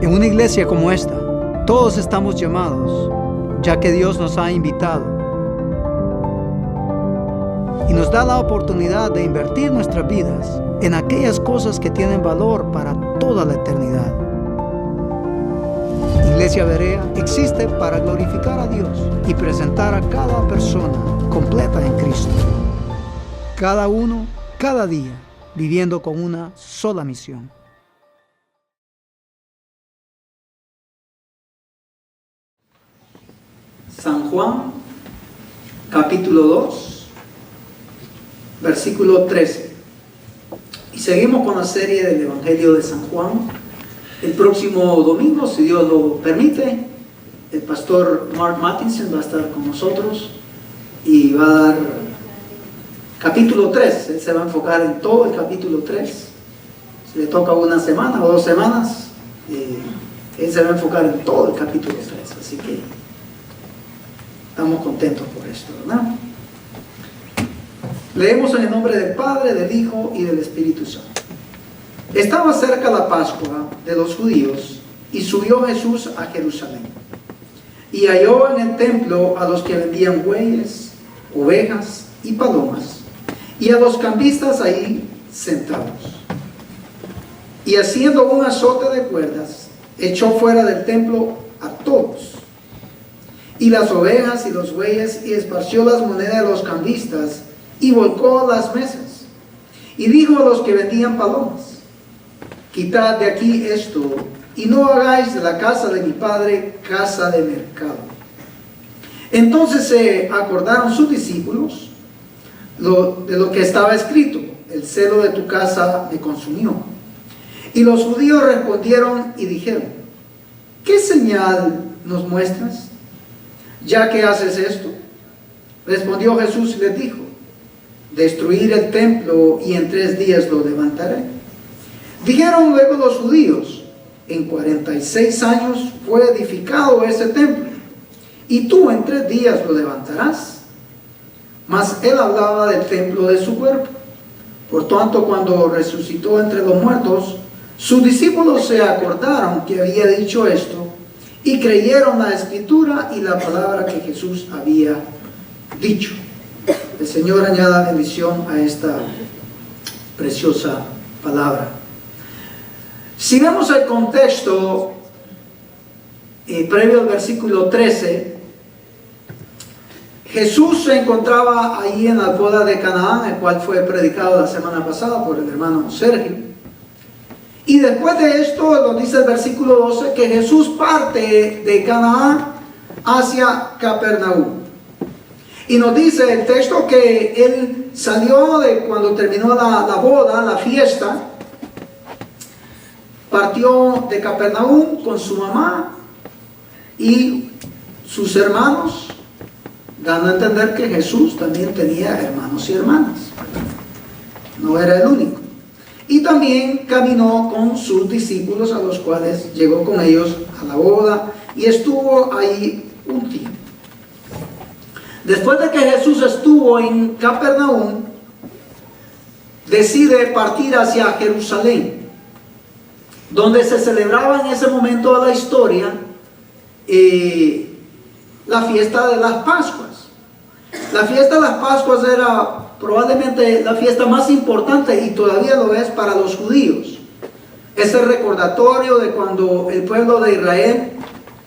En una iglesia como esta, todos estamos llamados, ya que Dios nos ha invitado y nos da la oportunidad de invertir nuestras vidas en aquellas cosas que tienen valor para toda la eternidad. Iglesia Berea existe para glorificar a Dios y presentar a cada persona completa en Cristo. Cada uno, cada día, viviendo con una sola misión. San Juan, capítulo 2, versículo 13. Y seguimos con la serie del Evangelio de San Juan. El próximo domingo, si Dios lo permite, el pastor Mark Mattinson va a estar con nosotros y va a dar capítulo 3. Él se va a enfocar en todo el capítulo 3. Si le toca una semana o 2 semanas, él se va a enfocar en todo el capítulo 3. Así que estamos contentos por esto, ¿verdad? Leemos en el nombre del Padre, del Hijo y del Espíritu Santo. Estaba cerca la Pascua de los judíos y subió Jesús a Jerusalén. Y halló en el templo a los que vendían bueyes, ovejas y palomas, y a los cambistas ahí sentados. Y haciendo un azote de cuerdas, echó fuera del templo a todos, y las ovejas y los bueyes, y esparció las monedas de los cambistas, y volcó las mesas. Y dijo a los que vendían palomas: quitad de aquí esto, y no hagáis de la casa de mi padre casa de mercado. Entonces se acordaron sus discípulos de lo que estaba escrito: el celo de tu casa me consumió. Y los judíos respondieron y dijeron: ¿qué señal nos muestras, ya que haces esto? Respondió Jesús y les dijo: destruir el templo y en 3 días lo levantaré. Dijeron luego los judíos: en 46 años fue edificado ese templo, y tú en 3 días lo levantarás. Mas él hablaba del templo de su cuerpo. Por tanto, cuando resucitó entre los muertos, sus discípulos se acordaron que había dicho esto, y creyeron la escritura y la palabra que Jesús había dicho. El Señor añada bendición a esta preciosa palabra. Si vemos el contexto previo al versículo 13, Jesús se encontraba ahí en la boda de Canaán, el cual fue predicado la semana pasada por el hermano Sergio. Y después de esto, nos dice el versículo 12 que Jesús parte de Canaán hacia Capernaum. Y nos dice el texto que él salió cuando terminó la boda, la fiesta, partió de Capernaum con su mamá y sus hermanos, dando a entender que Jesús también tenía hermanos y hermanas. No era el único. Y también caminó con sus discípulos, a los cuales llegó con ellos a la boda y estuvo ahí un tiempo. Después de que Jesús estuvo en Capernaum, decide partir hacia Jerusalén, donde se celebraba en ese momento de la historia la fiesta de las Pascuas. La fiesta de las Pascuas era probablemente la fiesta más importante, y todavía lo es para los judíos. Es el recordatorio de cuando el pueblo de Israel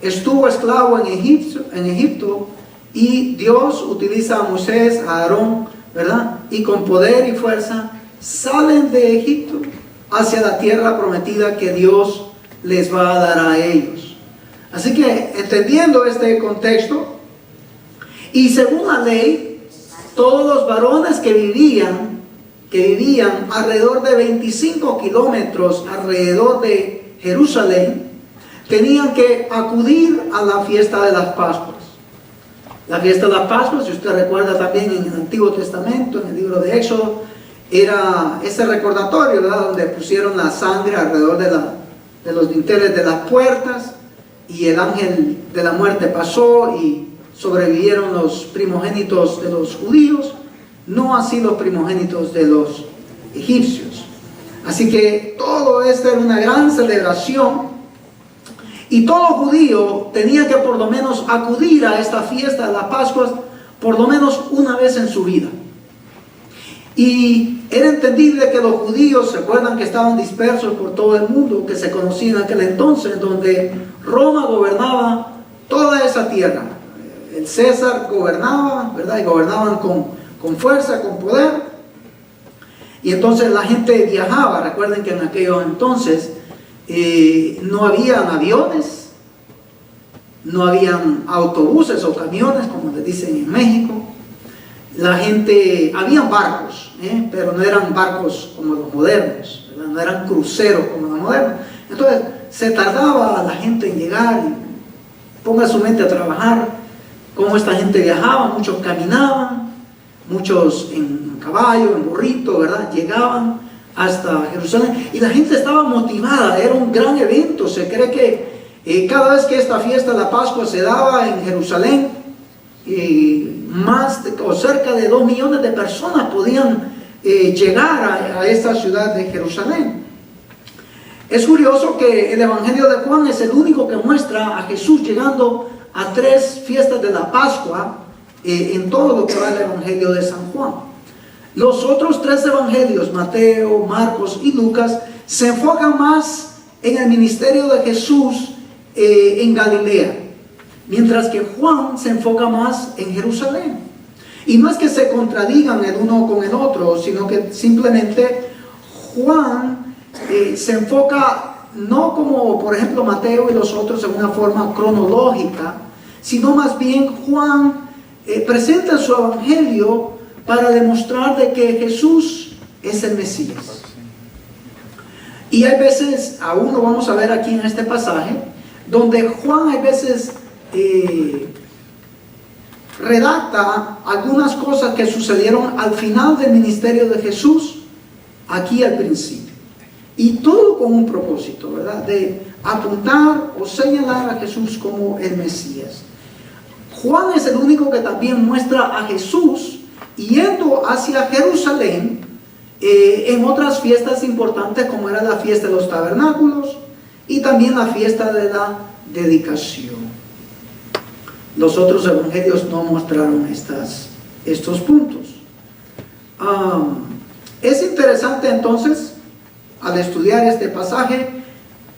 estuvo esclavo en Egipto, y Dios utiliza a Moisés, a Aarón, ¿verdad? Y con poder y fuerza salen de Egipto hacia la tierra prometida que Dios les va a dar a ellos. Así que, entendiendo este contexto, y según la ley, todos los varones que vivían alrededor de 25 kilómetros alrededor de Jerusalén, tenían que acudir a la fiesta de las Pascuas. La fiesta de las Pascuas, si usted recuerda también en el Antiguo Testamento, en el libro de Éxodo, era ese recordatorio, ¿verdad?, donde pusieron la sangre alrededor de los dinteles de las puertas, y el ángel de la muerte pasó y sobrevivieron los primogénitos de los judíos, no así los primogénitos de los egipcios. Así que todo esto era una gran celebración Y todo judío tenía que por lo menos acudir a esta fiesta de las Pascuas por lo menos una vez en su vida. Y era entendible que los judíos, se acuerdan que estaban dispersos por todo el mundo, que se conocía en aquel entonces, donde Roma gobernaba toda esa tierra. El César gobernaba, ¿verdad? Y gobernaban con fuerza, con poder. Y entonces la gente viajaba. Recuerden que en aquellos entonces no habían aviones, no habían autobuses o camiones, como les dicen en México. La gente, habían barcos, pero no eran barcos como los modernos, ¿verdad? No eran cruceros como los modernos. Entonces se tardaba la gente en llegar. Y ponga su mente a trabajar cómo esta gente viajaba. Muchos caminaban, muchos en caballo, en burrito, ¿verdad? Llegaban hasta Jerusalén y la gente estaba motivada. Era un gran evento. Se cree que cada vez que esta fiesta de la Pascua se daba en Jerusalén, cerca de 2 millones de personas podían llegar a esta ciudad de Jerusalén. Es curioso que el Evangelio de Juan es el único que muestra a Jesús llegando a 3 fiestas de la Pascua en todo lo que va el Evangelio de San Juan. Los otros 3 evangelios, Mateo, Marcos y Lucas, se enfocan más en el ministerio de Jesús en Galilea, mientras que Juan se enfoca más en Jerusalén. Y no es que se contradigan el uno con el otro, sino que simplemente Juan se enfoca no como por ejemplo Mateo y los otros en una forma cronológica, sino más bien Juan presenta su evangelio para demostrar de que Jesús es el Mesías. Y hay veces, aún lo vamos a ver aquí en este pasaje, donde Juan hay veces redacta algunas cosas que sucedieron al final del ministerio de Jesús, aquí al principio. Y todo con un propósito, ¿verdad? De apuntar o señalar a Jesús como el Mesías. Juan es el único que también muestra a Jesús yendo hacia Jerusalén en otras fiestas importantes, como era la fiesta de los tabernáculos y también la fiesta de la dedicación. Los otros evangelios no mostraron estos puntos. Es interesante entonces, al estudiar este pasaje,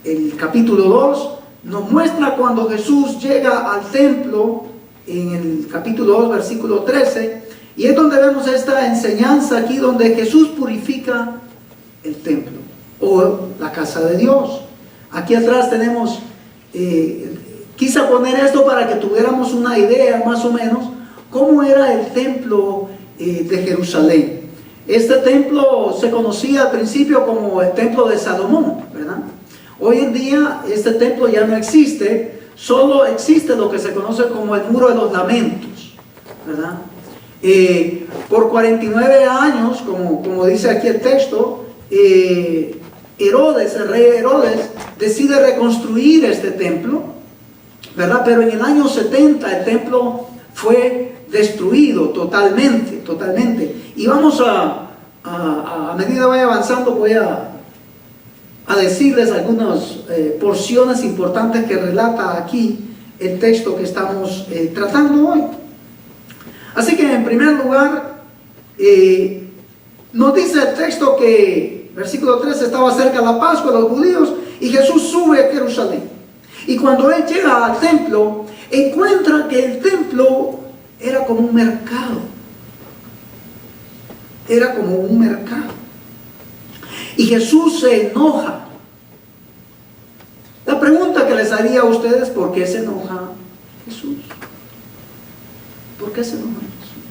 el capítulo 2 nos muestra cuando Jesús llega al templo, en el capítulo 2, versículo 13, y es donde vemos esta enseñanza aquí, donde Jesús purifica el templo, o la casa de Dios. Aquí atrás tenemos... quise poner esto para que tuviéramos una idea más o menos cómo era el templo de Jerusalén. Este templo se conocía al principio como el templo de Salomón, ¿verdad? Hoy en día este templo ya no existe, solo existe lo que se conoce como el muro de los lamentos, ¿verdad? Por 49 años, como dice aquí el texto, Herodes, el rey Herodes, decide reconstruir este templo, ¿verdad? Pero en el año 70 el templo fue destruido totalmente. Y vamos a medida que vaya avanzando, voy a decirles algunas porciones importantes que relata aquí el texto que estamos tratando hoy. Así que en primer lugar, nos dice el texto que, versículo 13, estaba cerca la Pascua de los judíos y Jesús sube a Jerusalén. Y cuando él llega al templo, encuentra que el templo era como un mercado. Era como un mercado. Y Jesús se enoja. La pregunta que les haría a ustedes: ¿por qué se enoja Jesús? ¿Por qué se enoja Jesús?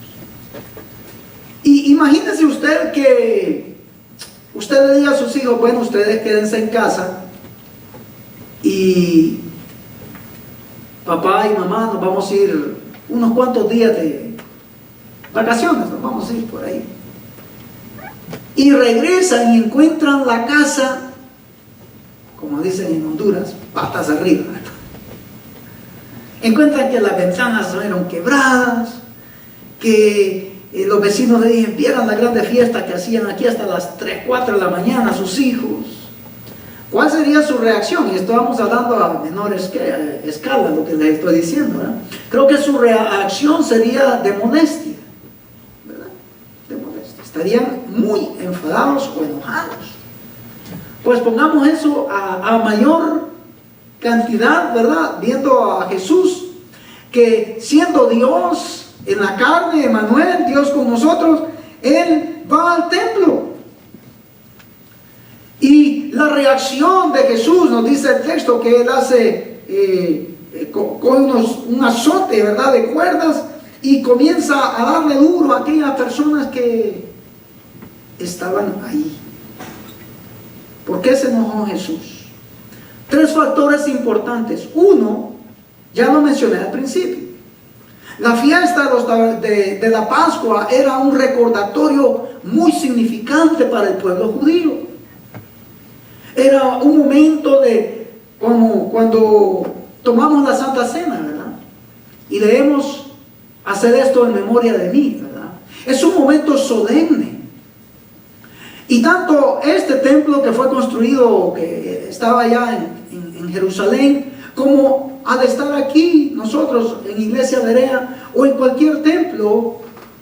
Y imagínese usted que usted le diga a sus hijos: bueno, ustedes quédense en casa y papá y mamá nos vamos a ir unos cuantos días de vacaciones, nos vamos a ir por ahí. Y regresan y encuentran la casa, como dicen en Honduras, patas arriba. Encuentran que las ventanas fueron quebradas, que los vecinos de ahí vieran la grande fiesta que hacían aquí hasta las 3, 4 de la mañana sus hijos. ¿Cuál sería su reacción? Y estamos hablando a menor escala, lo que les estoy diciendo, ¿verdad? Creo que su reacción sería de molestia, ¿verdad? De molestia. Estarían muy enfadados o enojados. Pues pongamos eso a mayor cantidad, ¿verdad? Viendo a Jesús, que siendo Dios en la carne, Emmanuel, Dios con nosotros, Él va al templo. Y la reacción de Jesús, nos dice el texto, que Él hace con un azote, ¿verdad?, de cuerdas, y comienza a darle duro a aquellas personas que estaban ahí. ¿Por qué se enojó Jesús? 3 factores importantes. Uno, ya lo mencioné al principio. La fiesta de la Pascua era un recordatorio muy significante para el pueblo judío. Era un momento de, como cuando tomamos la Santa Cena, ¿verdad? Y leemos, hacer esto en memoria de mí, ¿verdad? Es un momento solemne. Y tanto este templo que fue construido, que estaba allá en Jerusalén, como al estar aquí nosotros en Iglesia Berea o en cualquier templo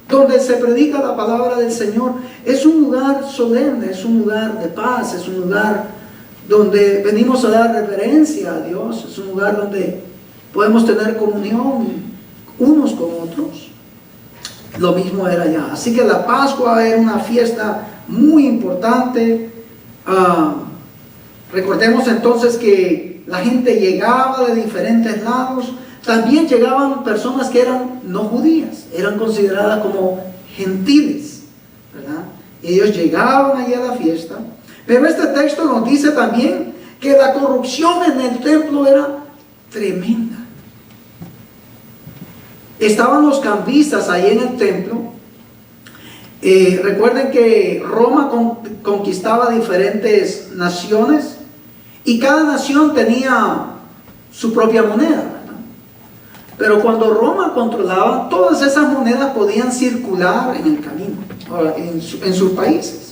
donde se predica la palabra del Señor, es un lugar solemne, es un lugar de paz, es un lugar donde venimos a dar reverencia a Dios, es un lugar donde podemos tener comunión unos con otros. Lo mismo era allá. Así que la Pascua era una fiesta muy importante. Recordemos entonces que la gente llegaba de diferentes lados. También llegaban personas que eran no judías, eran consideradas como gentiles, ¿verdad? Ellos llegaban allí a la fiesta. Pero este texto nos dice también que la corrupción en el templo era tremenda. Estaban los cambistas ahí en el templo. Recuerden que Roma conquistaba diferentes naciones y cada nación tenía su propia moneda, ¿verdad? Pero cuando Roma controlaba, todas esas monedas podían circular en el camino, en sus países.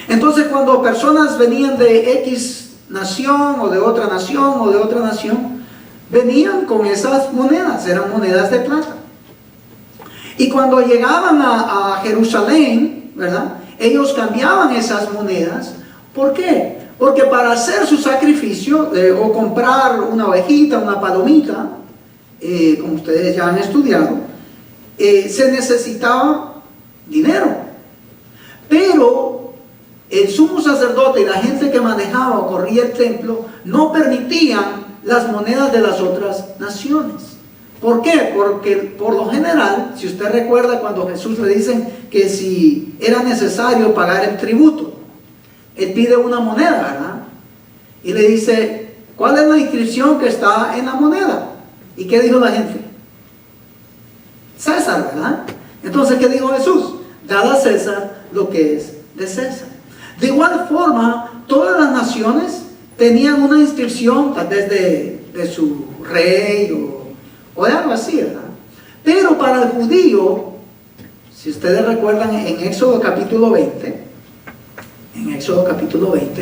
Entonces, cuando personas venían de X nación o de otra nación, venían con esas monedas, eran monedas de plata. Y cuando llegaban a Jerusalén, ¿verdad?, ellos cambiaban esas monedas. ¿Por qué? Porque para hacer su sacrificio o comprar una ovejita, una palomita, como ustedes ya han estudiado, se necesitaba dinero. Pero el sumo sacerdote y la gente que manejaba o corría el templo no permitían las monedas de las otras naciones. ¿Por qué? Porque por lo general, si usted recuerda cuando Jesús le dicen que si era necesario pagar el tributo, Él pide una moneda, ¿verdad? Y le dice, ¿cuál es la inscripción que está en la moneda? ¿Y qué dijo la gente? César, ¿verdad? Entonces, ¿qué dijo Jesús? Dad a César lo que es de César. De igual forma, todas las naciones tenían una inscripción, tal vez de su rey o de algo así, ¿verdad? Pero para el judío, si ustedes recuerdan en Éxodo capítulo 20,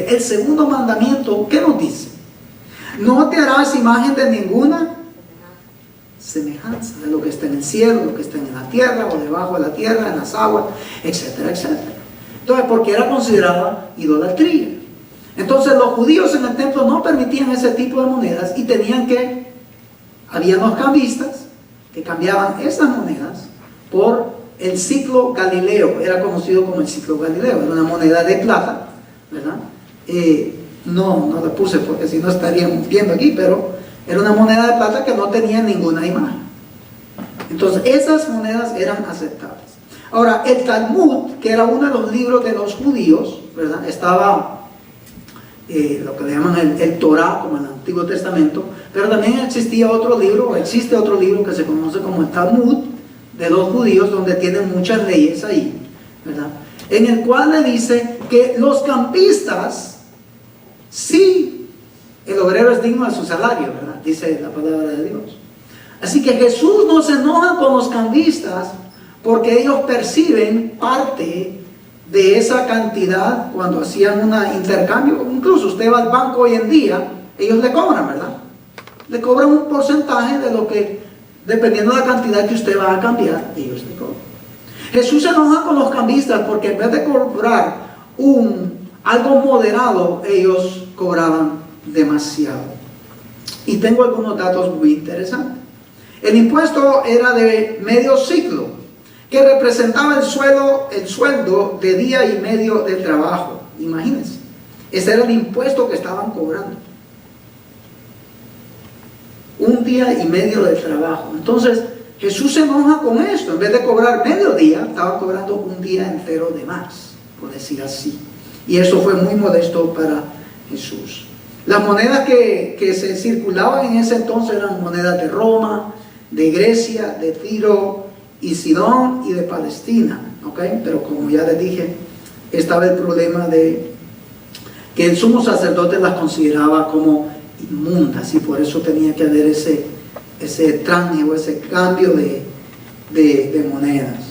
el segundo mandamiento, ¿qué nos dice? No te harás imagen de ninguna semejanza de lo que está en el cielo, lo que está en la tierra o debajo de la tierra, en las aguas, etcétera, etcétera. Entonces, porque era considerada idolatría. Entonces, los judíos en el templo no permitían ese tipo de monedas y había los cambistas que cambiaban esas monedas por el ciclo galileo. Era conocido como el ciclo galileo. Era una moneda de plata, ¿verdad? No la puse porque si no estarían viendo aquí, pero era una moneda de plata que no tenía ninguna imagen. Entonces, esas monedas eran aceptables. Ahora, el Talmud, que era uno de los libros de los judíos, ¿verdad?, estaba lo que le llaman el Torah, como en el Antiguo Testamento, pero también existe otro libro que se conoce como el Talmud de los judíos, donde tienen muchas leyes ahí, ¿verdad?, en el cual le dice que los campistas, sí, el obrero es digno de su salario, ¿verdad?, dice la palabra de Dios. Así que Jesús no se enoja con los cambistas porque ellos perciben parte de esa cantidad cuando hacían un intercambio. Incluso usted va al banco hoy en día, ellos le cobran, ¿verdad? Le cobran un porcentaje de lo que, dependiendo de la cantidad que usted va a cambiar, ellos le cobran. Jesús se enoja con los cambistas porque en vez de cobrar algo moderado, ellos cobraban demasiado. Y tengo algunos datos muy interesantes. El impuesto era de medio ciclo, que representaba el sueldo de día y medio de trabajo. Imagínense, ese era el impuesto que estaban cobrando. Un día y medio de trabajo. Entonces, Jesús se enoja con esto. En vez de cobrar medio día, estaba cobrando un día entero de más, por decir así. Y eso fue muy modesto para Jesús. Las monedas que se circulaban en ese entonces eran monedas de Roma, de Grecia, de Tiro y Sidón y de Palestina, ¿ok? Pero como ya les dije, estaba el problema de que el sumo sacerdote las consideraba como inmundas, y por eso tenía que haber ese tranje o ese cambio de monedas.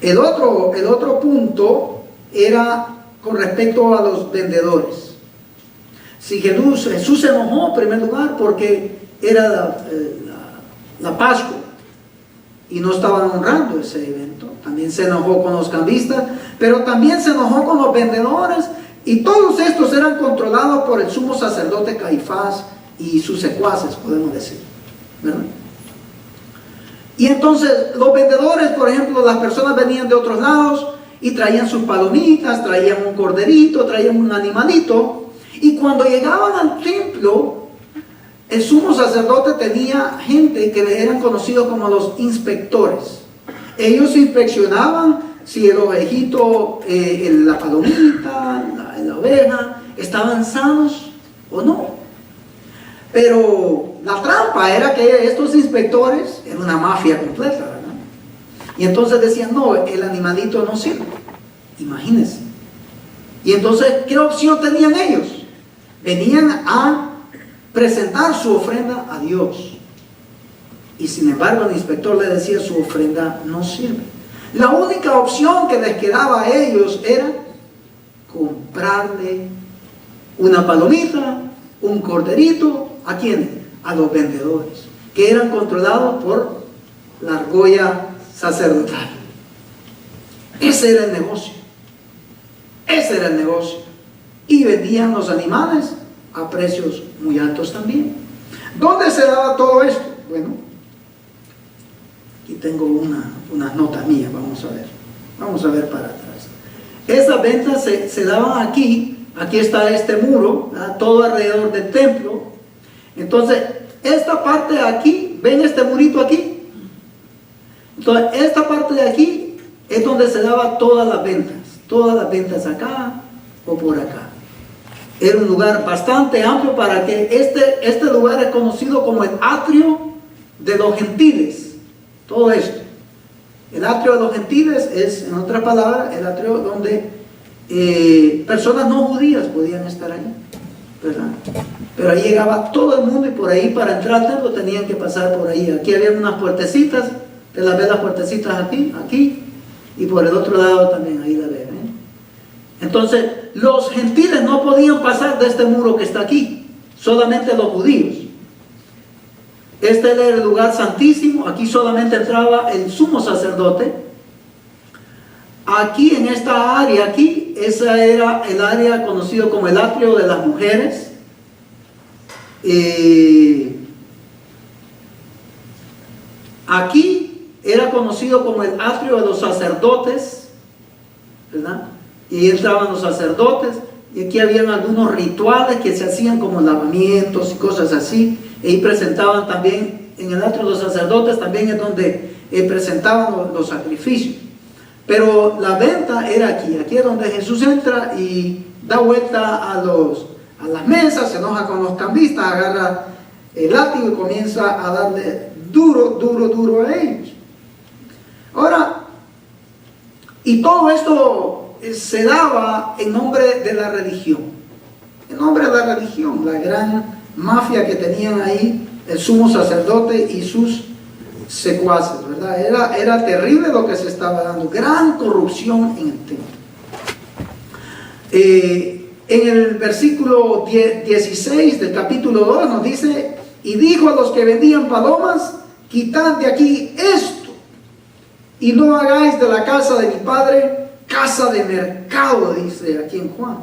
El otro punto era con respecto a los vendedores. Si Jesús se enojó en primer lugar porque era la Pascua y no estaban honrando ese evento. También se enojó con los cambistas, pero también se enojó con los vendedores, y todos estos eran controlados por el sumo sacerdote Caifás y sus secuaces, podemos decir, ¿verdad? Y entonces los vendedores, por ejemplo, las personas venían de otros lados y traían sus palomitas, traían un corderito, traían un animalito, y cuando llegaban al templo, el sumo sacerdote tenía gente que eran conocidos como los inspectores. Ellos inspeccionaban si el ovejito, la palomita, la oveja, estaban sanos o no. Pero la trampa era que estos inspectores eran una mafia completa, ¿verdad? Y entonces decían, no, el animalito no sirve. Imagínense. Y entonces, ¿qué opción tenían ellos? Venían a presentar su ofrenda a Dios. Y sin embargo el inspector le decía, su ofrenda no sirve. La única opción que les quedaba a ellos era comprarle una palomita, un corderito. ¿A quién? A los vendedores, que eran controlados por la argolla sacerdotal. Ese era el negocio. Ese era el negocio. Y vendían los animales a precios muy altos también. ¿Dónde se daba todo esto? Bueno, aquí tengo unas notas mías, vamos a ver para atrás. Esas ventas se daban aquí está este muro, ¿verdad? Todo alrededor del templo. Entonces, esta parte de aquí, ¿ven este murito aquí? Entonces, esta parte de aquí es donde se daban todas las ventas acá o por acá. Era un lugar bastante amplio para que este lugar es conocido como el atrio de los gentiles. Todo esto. El atrio de los gentiles es, en otras palabras, el atrio donde personas no judías podían estar ahí, ¿verdad? Pero ahí llegaba todo el mundo, y por ahí para entrar al templo tenían que pasar por ahí. Aquí había unas puertecitas, te las ves las puertecitas aquí, y por el otro lado también, ahí la ven, ¿eh? Entonces, los gentiles no podían pasar de este muro que está aquí, solamente los judíos. Este era el lugar santísimo, aquí solamente entraba el sumo sacerdote. Aquí en esta área, aquí, esa era el área conocido como el atrio de las mujeres. Aquí era conocido como el atrio de los sacerdotes, ¿verdad? Y entraban los sacerdotes, y aquí habían algunos rituales que se hacían como lavamientos y cosas así, y presentaban también, en el atrio de los sacerdotes también es donde presentaban los sacrificios. Pero la venta era aquí es donde Jesús entra y da vuelta a las mesas, se enoja con los cambistas, agarra el látigo y comienza a darle duro a ellos. Ahora, y todo esto se daba en nombre de la religión. En nombre de la religión, la gran mafia que tenían ahí el sumo sacerdote y sus secuaces, ¿verdad? Era terrible lo que se estaba dando, gran corrupción en el templo. En el versículo 16 del capítulo 2 nos dice: y dijo a los que vendían palomas: quitad de aquí esto, y no hagáis de la casa de mi padre casa de mercado, dice aquí en Juan.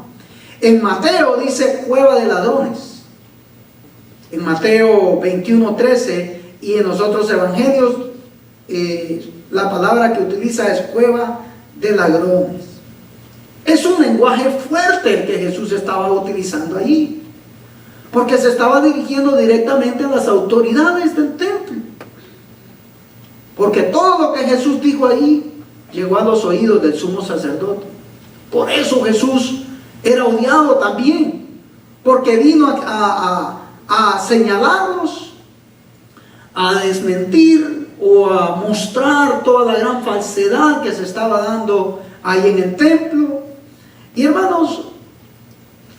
En Mateo dice cueva de ladrones, en Mateo 21:13, y en los otros evangelios la palabra que utiliza es cueva de ladrones. Es un lenguaje fuerte el que Jesús estaba utilizando allí, porque se estaba dirigiendo directamente a las autoridades del templo, porque todo lo que Jesús dijo allí llegó a los oídos del sumo sacerdote. Por eso Jesús era odiado también, porque vino a señalarlos, a desmentir o a mostrar toda la gran falsedad que se estaba dando ahí en el templo. Y hermanos,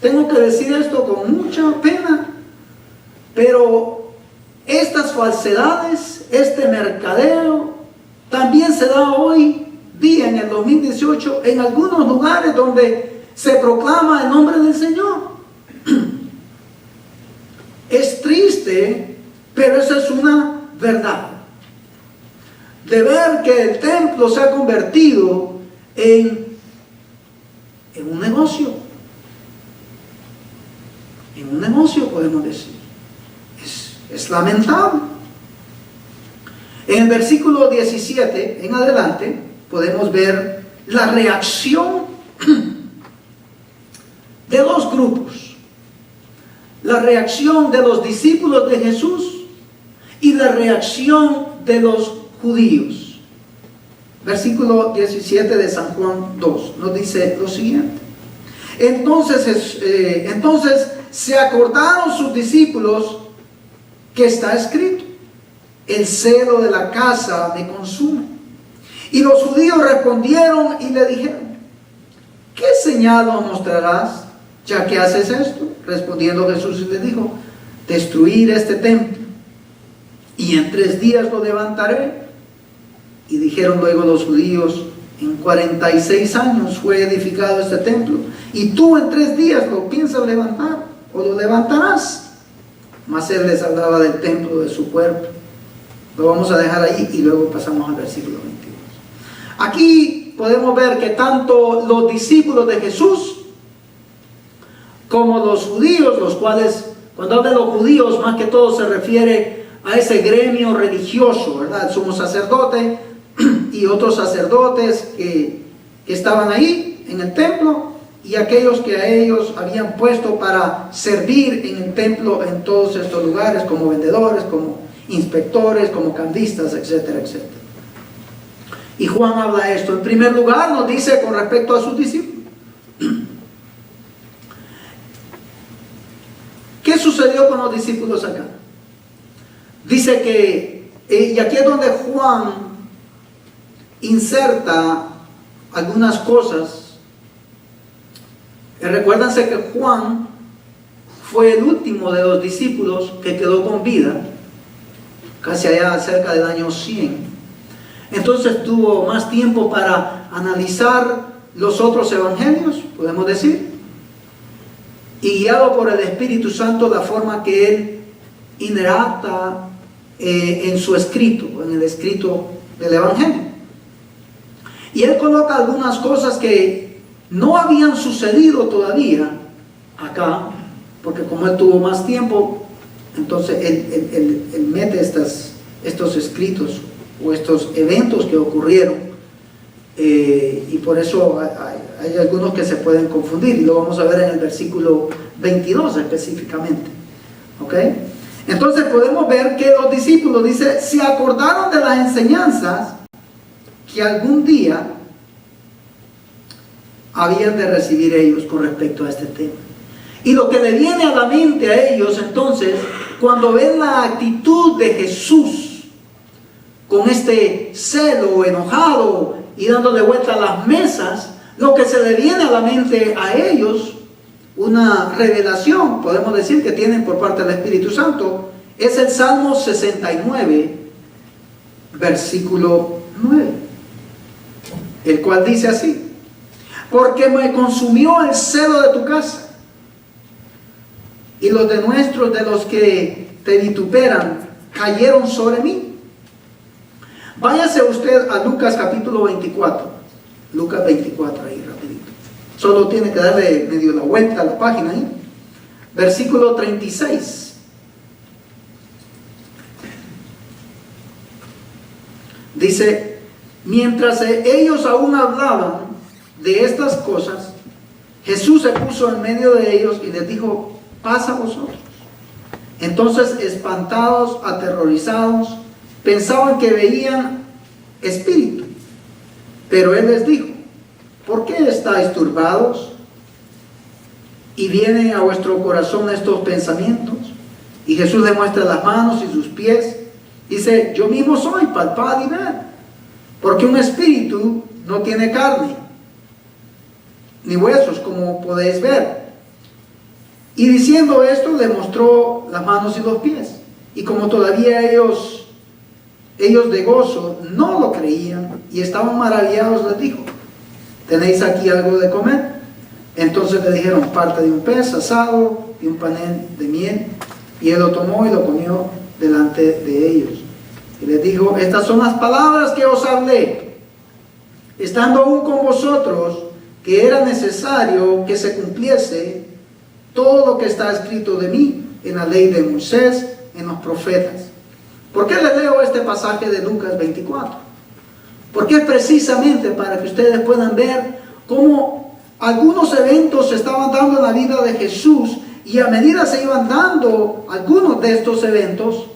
tengo que decir esto con mucha pena, pero estas falsedades, este mercadeo, también se da hoy día, en el 2018, en algunos lugares donde se proclama el nombre del Señor. Es triste, pero esa es una verdad. De ver que el templo se ha convertido en un negocio. En un negocio, podemos decir. Es lamentable. En el versículo 17 en adelante podemos ver la reacción de dos grupos: la reacción de los discípulos de Jesús y la reacción de los judíos. Versículo 17 de San Juan 2 nos dice lo siguiente: entonces se acordaron sus discípulos que está escrito: el celo de la casa me consume. Y los judíos respondieron y le dijeron: ¿qué señal nos mostrarás, ya que haces esto? Respondiendo Jesús les dijo: destruir este templo, y en 3 días lo levantaré. Y dijeron luego los judíos: en 46 años fue edificado este templo, y tú en 3 días lo piensas levantar, o lo levantarás. Mas él les hablaba del templo de su cuerpo. Lo vamos a dejar ahí y luego pasamos al versículo 22. Aquí podemos ver que tanto los discípulos de Jesús como los judíos, los cuales, cuando habla de los judíos, más que todo se refiere a ese gremio religioso, ¿verdad? El sumo sacerdote y otros sacerdotes que estaban ahí en el templo, y aquellos que a ellos habían puesto para servir en el templo en todos estos lugares, como vendedores, como inspectores, como cambistas, etcétera, etcétera. Y Juan habla de esto. En primer lugar nos dice con respecto a sus discípulos. ¿Qué sucedió con los discípulos acá? Dice que, y aquí es donde Juan inserta algunas cosas. Recuérdense que Juan fue el último de los discípulos que quedó con vida, casi allá cerca del año 100. Entonces tuvo más tiempo para analizar los otros evangelios, podemos decir, y guiado por el Espíritu Santo, la forma que él interacta en su escrito, en el escrito del evangelio. Y él coloca algunas cosas que no habían sucedido todavía acá, porque como él tuvo más tiempo, entonces él mete estos escritos o estos eventos que ocurrieron, y por eso hay algunos que se pueden confundir, y lo vamos a ver en el versículo 22 específicamente. ¿Ok? Entonces podemos ver que los discípulos, dice, se acordaron de las enseñanzas que algún día habían de recibir ellos con respecto a este tema. Y lo que le viene a la mente a ellos entonces, cuando ven la actitud de Jesús con este celo enojado y dándole vuelta a las mesas, lo que se le viene a la mente a ellos, una revelación, podemos decir, que tienen por parte del Espíritu Santo, es el Salmo 69, versículo 9, el cual dice así: porque me consumió el celo de tu casa. Y los denuestos de los que te vituperan cayeron sobre mí. Váyase usted a Lucas capítulo 24. Lucas 24, ahí rapidito. Solo tiene que darle medio la vuelta a la página ahí. Versículo 36. Dice, mientras ellos aún hablaban de estas cosas, Jesús se puso en medio de ellos y les dijo, paz a vosotros. Entonces, espantados, aterrorizados, pensaban que veían espíritu. Pero Él les dijo, ¿por qué estáis turbados? Y vienen a vuestro corazón estos pensamientos. Y Jesús le muestra las manos y sus pies. Dice, yo mismo soy, palpad y ved. Porque un espíritu no tiene carne, ni huesos, como podéis ver. Y diciendo esto, le mostró las manos y los pies. Y como todavía ellos de gozo no lo creían y estaban maravillados, les dijo, ¿tenéis aquí algo de comer? Entonces le dijeron, parte de un pez asado y un panel de miel. Y él lo tomó y lo comió delante de ellos. Y les dijo, estas son las palabras que os hablé, estando aún con vosotros, que era necesario que se cumpliese todo lo que está escrito de mí en la ley de Moisés, en los profetas. ¿Por qué les leo este pasaje de Lucas 24? Porque es precisamente para que ustedes puedan ver cómo algunos eventos se estaban dando en la vida de Jesús, y a medida se iban dando algunos de estos eventos,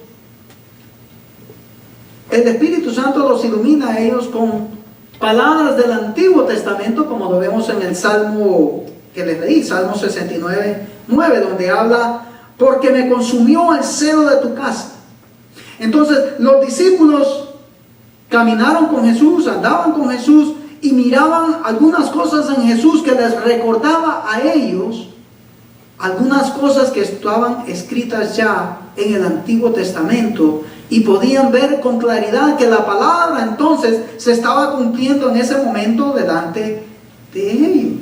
el Espíritu Santo los ilumina a ellos con palabras del Antiguo Testamento, como lo vemos en el Salmo que les leí, Salmo 69, 9, donde habla, porque me consumió el celo de tu casa. Entonces, los discípulos caminaron con Jesús, andaban con Jesús y miraban algunas cosas en Jesús que les recordaba a ellos algunas cosas que estaban escritas ya en el Antiguo Testamento, y podían ver con claridad que la palabra entonces se estaba cumpliendo en ese momento delante de ellos.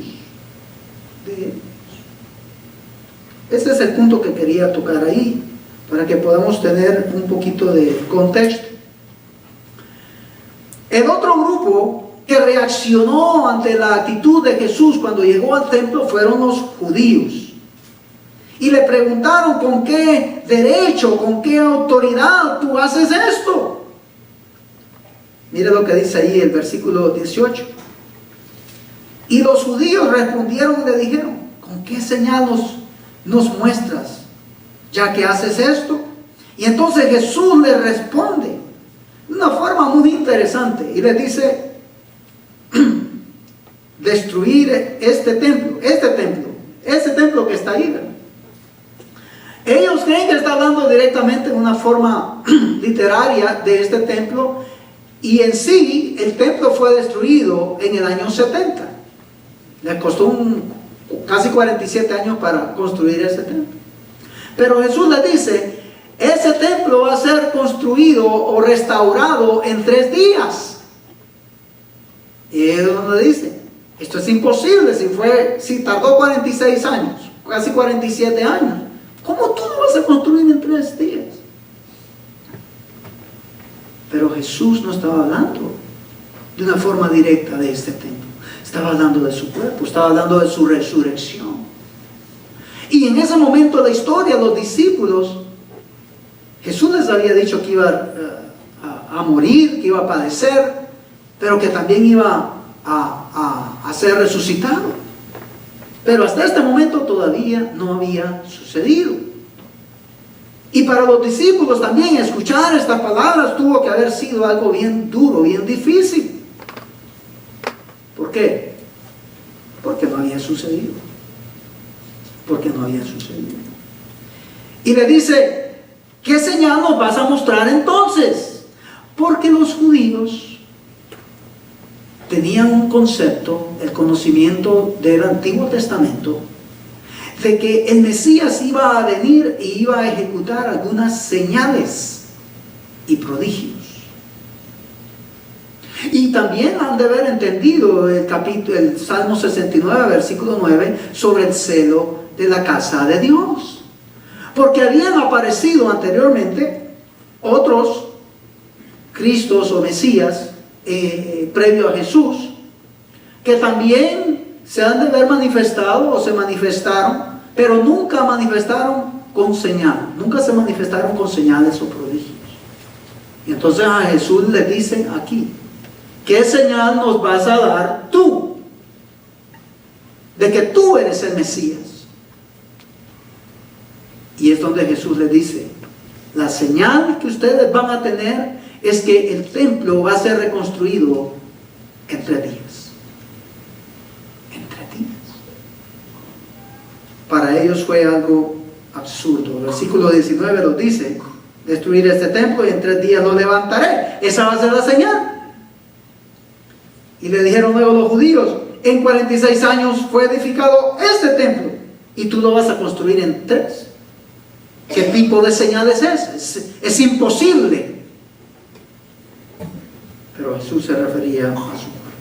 Ese es el punto que quería tocar ahí, para que podamos tener un poquito de contexto. El otro grupo que reaccionó ante la actitud de Jesús cuando llegó al templo fueron los judíos. Y le preguntaron, ¿con qué derecho, con qué autoridad tú haces esto? Mire lo que dice ahí el versículo 18. Y los judíos respondieron y le dijeron, ¿con qué señal nos muestras, ya que haces esto? Y entonces Jesús le responde de una forma muy interesante y le dice, destruir este templo que está ahí, ¿verdad? Ellos creen que está hablando directamente en una forma literaria de este templo, y en sí el templo fue destruido en el año 70. Le costó casi 47 años para construir ese templo. Pero Jesús le dice, ese templo va a ser construido o restaurado en 3 días. Y es donde dice, esto es imposible, si tardó 46 años, casi 47 años. ¿Cómo tú lo vas a construir en 3 días? Pero Jesús no estaba hablando de una forma directa de este templo. Estaba hablando de su cuerpo, estaba hablando de su resurrección. Y en ese momento de la historia, los discípulos, Jesús les había dicho que iba a morir, que iba a padecer, pero que también iba a ser resucitado. Pero hasta este momento todavía no había sucedido. Y para los discípulos también escuchar estas palabras tuvo que haber sido algo bien duro, bien difícil. ¿Por qué? Porque no había sucedido. Porque no había sucedido. Y le dice, ¿qué señal nos vas a mostrar entonces? Porque los judíos tenían un concepto, el conocimiento del Antiguo Testamento, de que el Mesías iba a venir y iba a ejecutar algunas señales y prodigios. Y también han de haber entendido el Salmo 69, versículo 9, sobre el celo de la casa de Dios. Porque habían aparecido anteriormente otros Cristos o Mesías previo a Jesús, que también se han de haber manifestado o se manifestaron, pero nunca manifestaron con señal, nunca se manifestaron con señales o prodigios. Y entonces a Jesús le dicen aquí: ¿qué señal nos vas a dar tú de que tú eres el Mesías? Y es donde Jesús le dice: la señal que ustedes van a tener es que el templo va a ser reconstruido en 3 días. En 3 días. Para ellos fue algo absurdo. El versículo 19 lo dice: destruir este templo y en 3 días lo levantaré. Esa va a ser la señal. Y le dijeron luego los judíos: en 46 años fue edificado este templo y tú lo vas a construir en 3. ¿Qué tipo de señal es esa? Es imposible. Pero Jesús se refería a su cuerpo.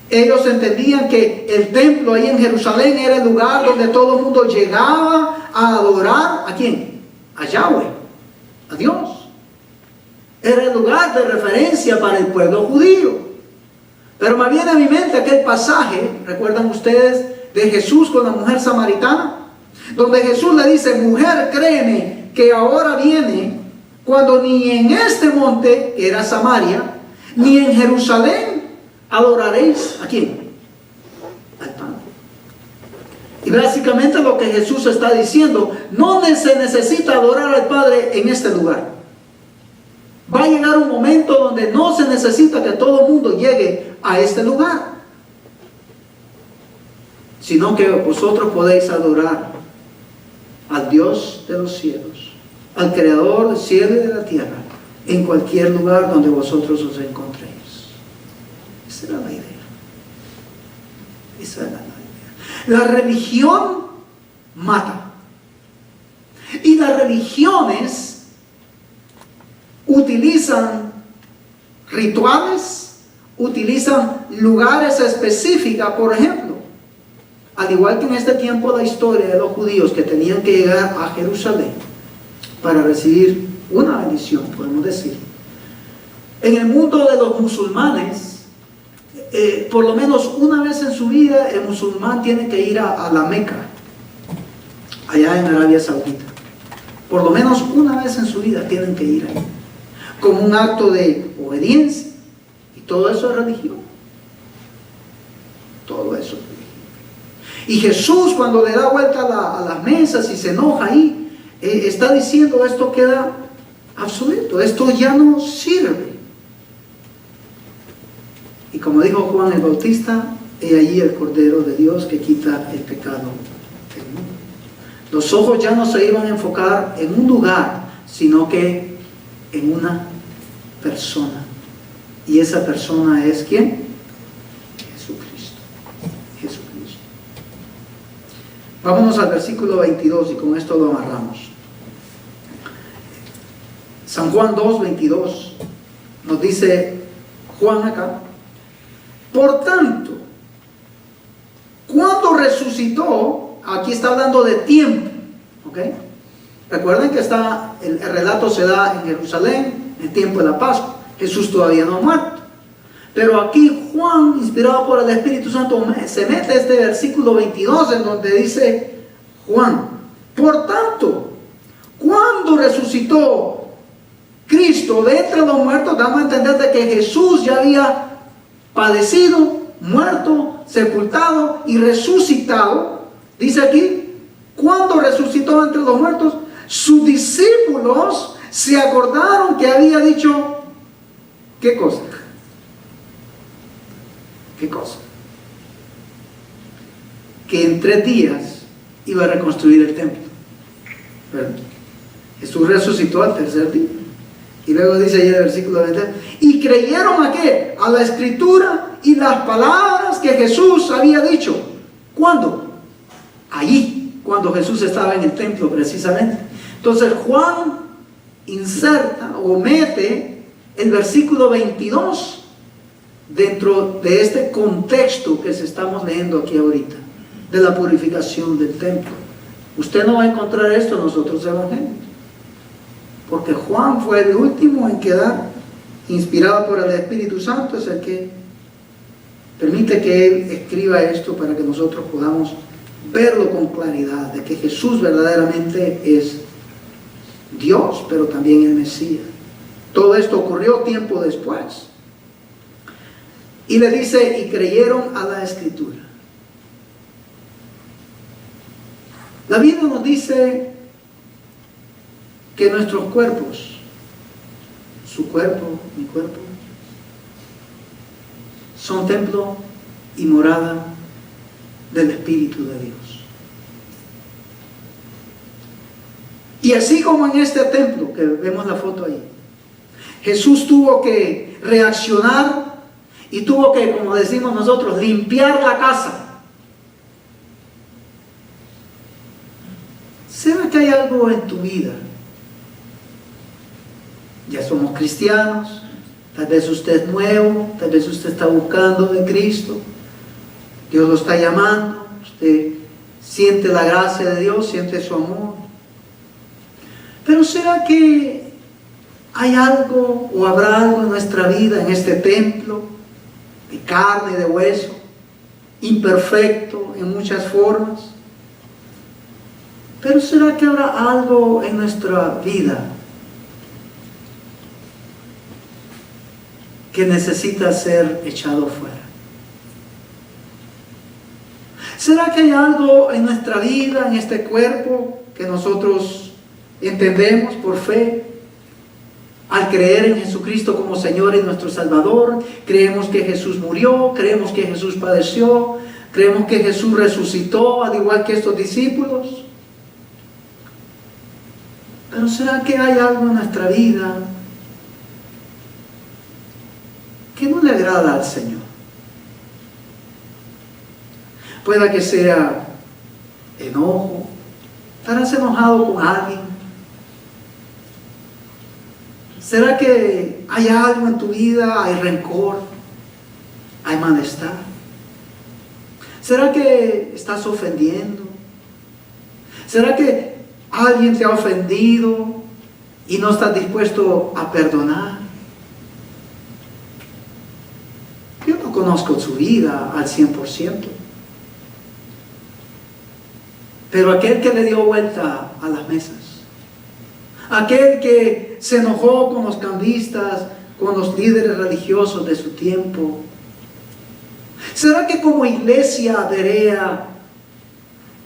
Ellos entendían que el templo ahí en Jerusalén era el lugar donde todo el mundo llegaba a adorar. ¿A quién? A Yahweh, a Dios. Era el lugar de referencia para el pueblo judío. Pero me viene a mi mente aquel pasaje, ¿recuerdan ustedes? De Jesús con la mujer samaritana, donde Jesús le dice: mujer, créeme que ahora viene cuando ni en este monte, que era Samaria, ni en Jerusalén adoraréis ¿a quién? Al Padre. Y básicamente lo que Jesús está diciendo: no se necesita adorar al Padre en este lugar. Va a llegar un momento donde no se necesita que todo el mundo llegue a este lugar, sino que vosotros podéis adorar al Dios de los cielos, al Creador del cielo y de la tierra, en cualquier lugar donde vosotros os encontréis. Esa era la idea. Esa era la idea. La religión mata. Y las religiones utilizan rituales, utilizan lugares específicos. Por ejemplo, al igual que en este tiempo la historia de los judíos que tenían que llegar a Jerusalén para recibir una bendición, podemos decir. En el mundo de los musulmanes, por lo menos una vez en su vida, el musulmán tiene que ir a la Meca, allá en Arabia Saudita. Por lo menos una vez en su vida tienen que ir ahí, como un acto de obediencia. Y todo eso es religión. Todo eso es religión. Y Jesús, cuando le da vuelta a las mesas y se enoja ahí, está diciendo: esto queda obsoleto, esto ya no sirve. Y como dijo Juan el Bautista: he allí el Cordero de Dios que quita el pecado del mundo. Los ojos ya no se iban a enfocar en un lugar, sino que en una persona. Y esa persona es ¿quién? Jesucristo. Jesucristo. Vámonos al versículo 22 y con esto lo amarramos. San Juan 2, 22 nos dice Juan acá: por tanto, cuando resucitó, aquí está hablando de tiempo, ¿ok? Recuerden que el relato se da en Jerusalén, en el tiempo de la Pascua. Jesús todavía no ha muerto. Pero aquí Juan, inspirado por el Espíritu Santo, se mete este versículo 22 en donde dice Juan: por tanto, cuando resucitó Cristo de entre los muertos, damos a entender de que Jesús ya había padecido, muerto, sepultado y resucitado. Dice aquí: cuando resucitó entre los muertos, sus discípulos se acordaron que había dicho ¿qué cosa? ¿Qué cosa? Que en 3 días iba a reconstruir el templo. ¿Verdad? Jesús resucitó al 3er día. Y luego dice ahí el versículo 20: y creyeron a qué? A la escritura y las palabras que Jesús había dicho. ¿Cuándo? Allí, cuando Jesús estaba en el templo precisamente. Entonces Juan inserta o mete el versículo 22 dentro de este contexto que estamos leyendo aquí ahorita, de la purificación del templo. Usted no va a encontrar esto en los otros evangelios, porque Juan fue el último en quedar, inspirado por el Espíritu Santo, es el que permite que él escriba esto para que nosotros podamos verlo con claridad, de que Jesús verdaderamente es Dios, pero también el Mesías. Todo esto ocurrió tiempo después. Y le dice, y creyeron a la Escritura. La Biblia nos dice que nuestros cuerpos, su cuerpo, mi cuerpo, son templo y morada del Espíritu de Dios. Y así como en este templo, que vemos la foto ahí, Jesús tuvo que reaccionar y tuvo que, como decimos nosotros, limpiar la casa. ¿Será que hay algo en tu vida? Ya somos cristianos, tal vez usted es nuevo, tal vez usted está buscando de Cristo, Dios lo está llamando, usted siente la gracia de Dios, siente su amor. Pero ¿será que hay algo o habrá algo en nuestra vida, en este templo, de carne y de hueso, imperfecto en muchas formas? Pero ¿será que habrá algo en nuestra vida que necesita ser echado fuera? ¿Será que hay algo en nuestra vida, en este cuerpo, que nosotros entendemos por fe? Al creer en Jesucristo como Señor y nuestro Salvador, creemos que Jesús murió, creemos que Jesús padeció, creemos que Jesús resucitó, al igual que estos discípulos. Pero ¿será que hay algo en nuestra vida que no le agrada al Señor? Pueda que sea enojo, estarás enojado con alguien. ¿Será que hay algo en tu vida, hay rencor, hay malestar? ¿Será que estás ofendiendo? ¿Será que alguien te ha ofendido y no estás dispuesto a perdonar? Yo no conozco su vida al 100%. Pero aquel que le dio vuelta a las mesas, aquel que se enojó con los cambistas, con los líderes religiosos de su tiempo, ¿será que como iglesia Berea,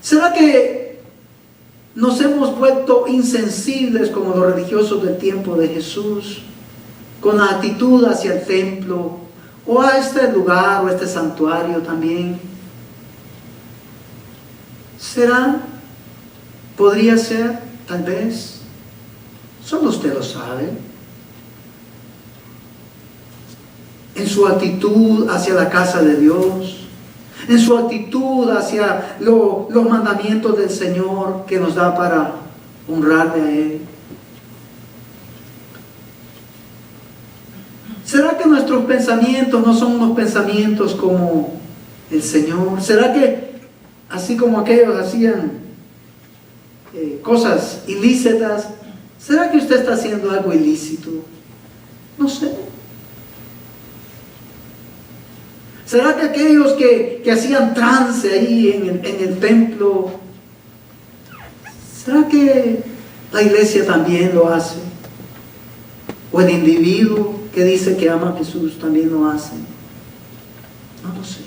será que nos hemos vuelto insensibles como los religiosos del tiempo de Jesús, con la actitud hacia el templo, o a este lugar, o a este santuario también? ¿Será? ¿Podría ser? Tal vez. Solo usted lo sabe. En su actitud hacia la casa de Dios, en su actitud hacia los mandamientos del Señor que nos da para honrarle a Él. ¿Será que nuestros pensamientos no son unos pensamientos como el Señor? ¿Será que así como aquellos hacían cosas ilícitas, será que usted está haciendo algo ilícito? No sé. ¿Será que aquellos que hacían trance ahí en el templo, será que la iglesia también lo hace? ¿O el individuo que dice que ama a Jesús también lo hace? No lo sé.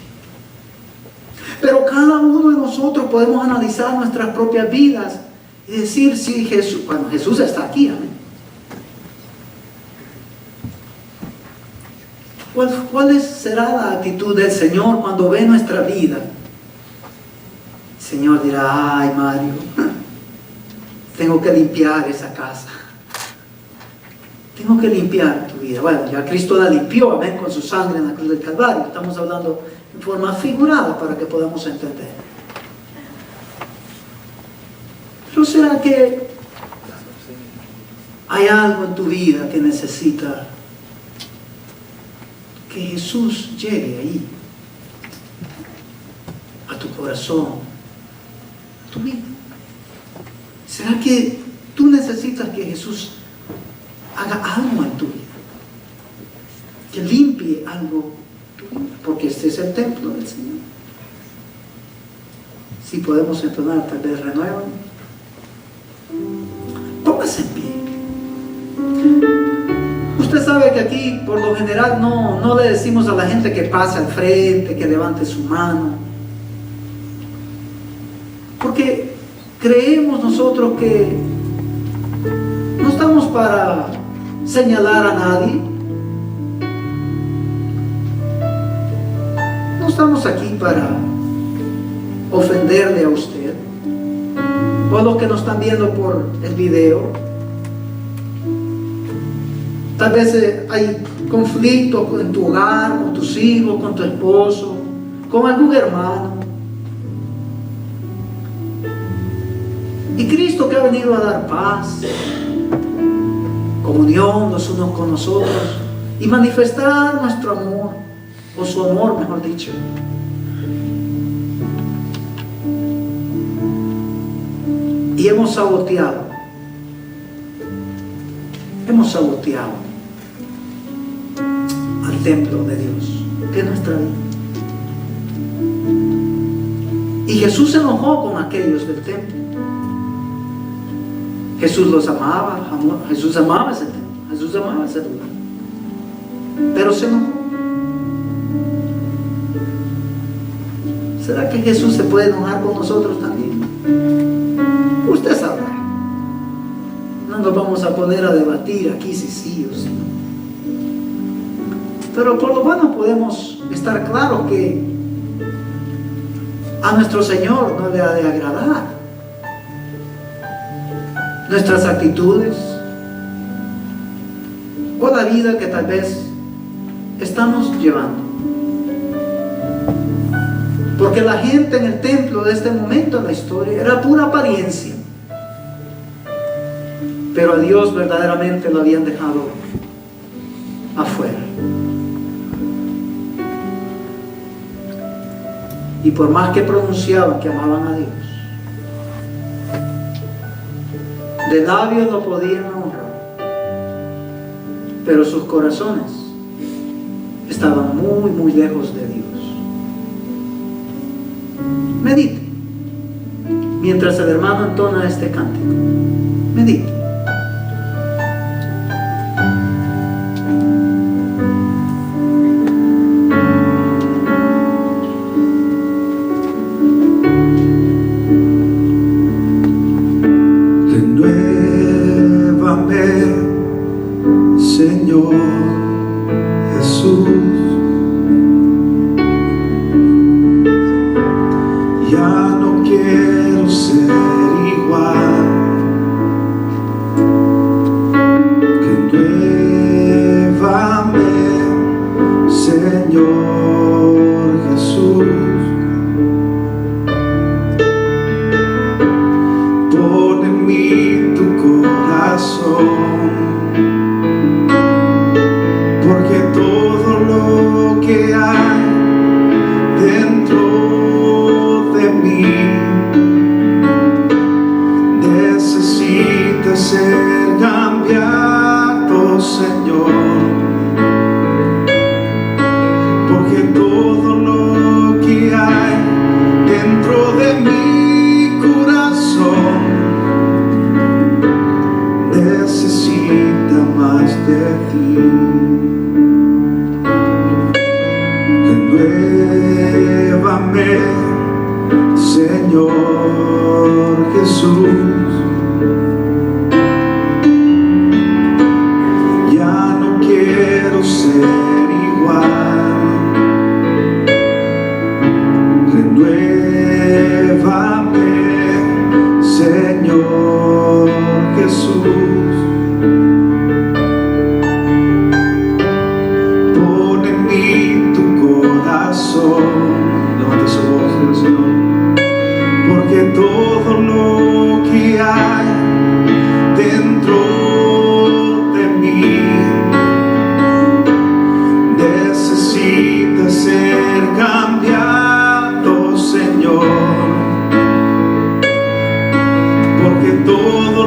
Pero cada uno de nosotros podemos analizar nuestras propias vidas y decir, sí, Jesús, bueno, Jesús está aquí, amén. ¿Cuál será la actitud del Señor cuando ve nuestra vida? El Señor dirá, ay, Mario, tengo que limpiar esa casa. Tengo que limpiar tu vida. Bueno, ya Cristo la limpió, amén, con su sangre en la cruz del Calvario. Estamos hablando en forma figurada para que podamos entender. Pero ¿será que hay algo en tu vida que necesita que Jesús llegue ahí, a tu corazón, a tu vida? ¿Será que tú necesitas que Jesús haga algo en tu vida? Que limpie algo en tu vida, porque este es el templo del Señor. Si podemos entonar, tal vez renuevan. Póngase en pie. Usted sabe que aquí, por lo general, no le decimos a la gente que pase al frente, que levante su mano. Porque creemos nosotros que no estamos para señalar a nadie. No estamos aquí para ofenderle a usted o a los que nos están viendo por el video. Tal vez hay conflicto en tu hogar, con tus hijos, con tu esposo, con algún hermano. Y Cristo, que ha venido a dar paz, comunión los unos con los otros y manifestar nuestro amor, o su amor, mejor dicho. Y hemos saboteado al templo de Dios, que es nuestra vida. Y Jesús se enojó con aquellos del templo. Jesús los amaba, Jesús amaba ese templo, Jesús amaba ese lugar, pero se enojó. ¿Será que Jesús se puede enojar con nosotros también? Usted sabrá. No nos vamos a poner a debatir aquí si sí o si no. Pero por lo menos podemos estar claros que a nuestro Señor no le ha de agradar nuestras actitudes o la vida que tal vez estamos llevando. Porque la gente en el templo de este momento en la historia era pura apariencia, pero a Dios verdaderamente lo habían dejado afuera. Y por más que pronunciaban que amaban a Dios, de labios lo podían honrar, pero sus corazones estaban muy, muy lejos de Dios. Medite mientras el hermano entona este cántico. Medite. Renuévame, Señor Jesús. Ya no quiero ser igual. Renuévame, Señor Jesús. Pon en mí tu corazón, porque todo lo que hay dentro de mí necesita ser cambiado, Señor, porque todo lo que hay dentro de mi corazón necesita más de ti. Renuévame, Señor Jesús. Ya no quiero ser igual. Renuévame, Señor Jesús. Pon en mí tu corazón. Levante su voz, Señor. Porque todo lo que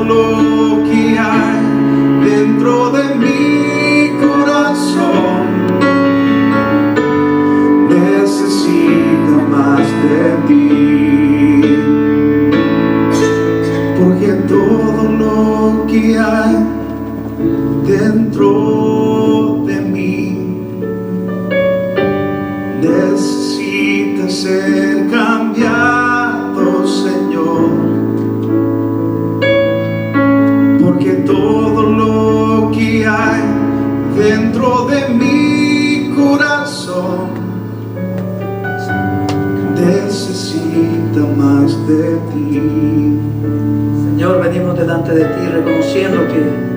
lo que hay dentro de mi corazón necesita más de ti, porque todo lo que hay dentro de mí necesita ser cambiado, Señor, porque todo lo que hay dentro de mi corazón necesita más de ti. Señor, venimos delante de ti reconociendo que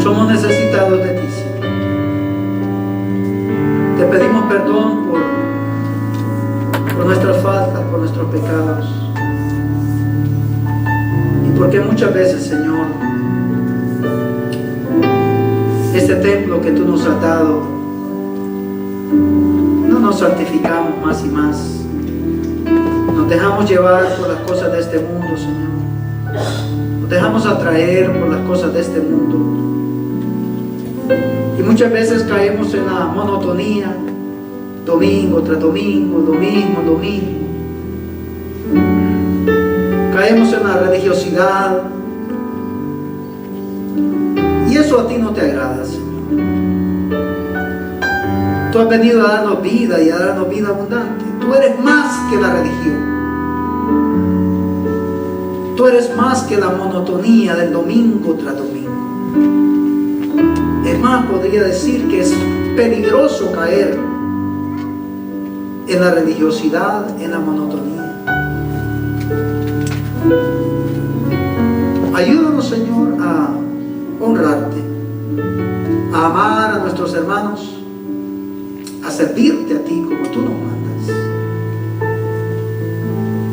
somos necesitados de ti, Señor. Te pedimos perdón por nuestras faltas, por nuestros pecados, y porque muchas veces, Señor, este templo que tú nos has dado, no nos santificamos más y más. Nos dejamos llevar por las cosas de este mundo, Señor. Nos dejamos atraer por las cosas de este mundo. Y muchas veces caemos en la monotonía, domingo tras domingo, domingo. Caemos en la religiosidad. Y eso a ti no te agrada, Señor. Tú has venido a darnos vida y a darnos vida abundante. Tú eres más que la religión. Tú eres más que la monotonía del domingo tras domingo. Es más, podría decir que es peligroso caer en la religiosidad, en la monotonía. Ayúdanos, Señor, a honrarte, a amar a nuestros hermanos, a servirte a ti como tú nos mandas.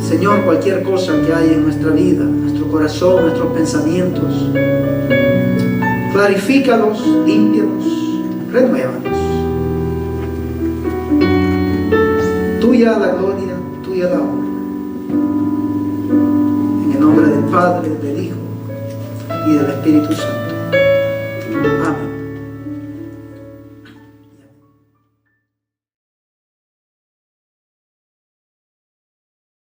Señor, cualquier cosa que haya en nuestra vida, nuestro corazón, nuestros pensamientos, clarifícalos, límpialos, renuévanos. Tuya la gloria, tuya la honra. En el nombre del Padre, del Hijo y del Espíritu Santo. Amén.